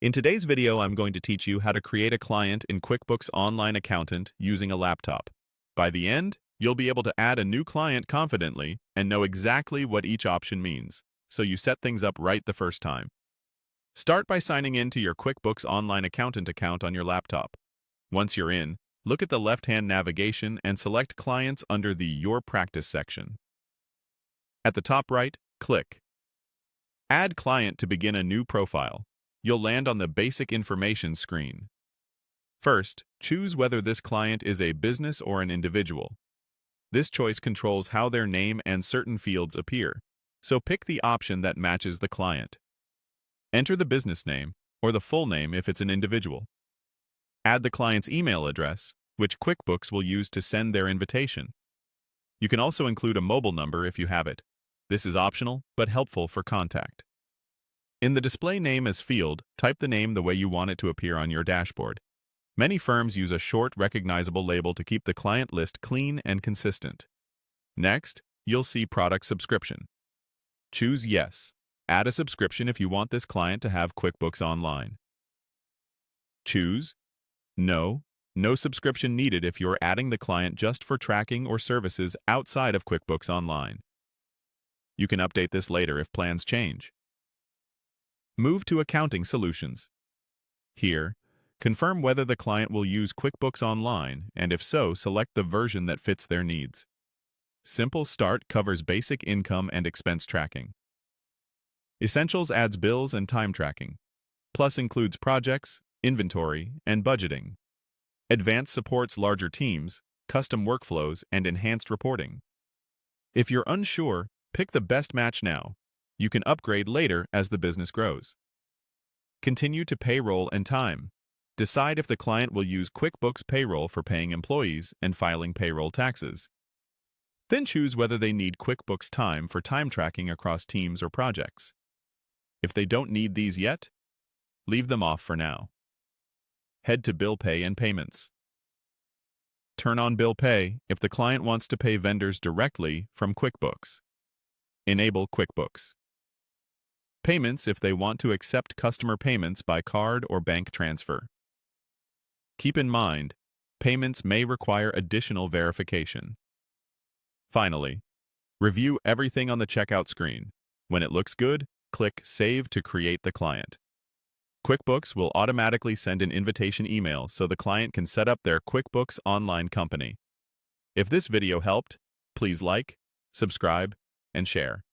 In today's video, I'm going to teach you how to create a client in QuickBooks Online Accountant using a laptop. By the end, you'll be able to add a new client confidently and know exactly what each option means, so you set things up right the first time. Start by signing in to your QuickBooks Online Accountant account on your laptop. Once you're in, look at the left-hand navigation and select Clients under the Your Practice section. At the top right, click Add Client to begin a new profile. You'll land on the Basic Information screen. First, choose whether this client is a business or an individual. This choice controls how their name and certain fields appear, so pick the option that matches the client. Enter the business name, or the full name if it's an individual. Add the client's email address, which QuickBooks will use to send their invitation. You can also include a mobile number if you have it. This is optional, but helpful for contact. In the Display Name as field, type the name the way you want it to appear on your dashboard. Many firms use a short, recognizable label to keep the client list clean and consistent. Next, you'll see Product Subscription. Choose Yes. Add a subscription if you want this client to have QuickBooks Online. Choose No. No subscription needed if you're adding the client just for tracking or services outside of QuickBooks Online. You can update this later if plans change. Move to Accounting Solutions. Here, confirm whether the client will use QuickBooks Online, and if so, select the version that fits their needs. Simple Start covers basic income and expense tracking. Essentials adds bills and time tracking. Plus includes projects, inventory, and budgeting. Advanced supports larger teams, custom workflows, and enhanced reporting. If you're unsure, pick the best match now. You can upgrade later as the business grows. Continue to Payroll and Time. Decide if the client will use QuickBooks Payroll for paying employees and filing payroll taxes. Then choose whether they need QuickBooks Time for time tracking across teams or projects. If they don't need these yet, leave them off for now. Head to Bill Pay and Payments. Turn on Bill Pay if the client wants to pay vendors directly from QuickBooks. Enable QuickBooks. Payments if they want to accept customer payments by card or bank transfer. Keep in mind, payments may require additional verification. Finally, review everything on the checkout screen. When it looks good, click Save to create the client. QuickBooks will automatically send an invitation email so the client can set up their QuickBooks Online company. If this video helped, please like, subscribe, and share.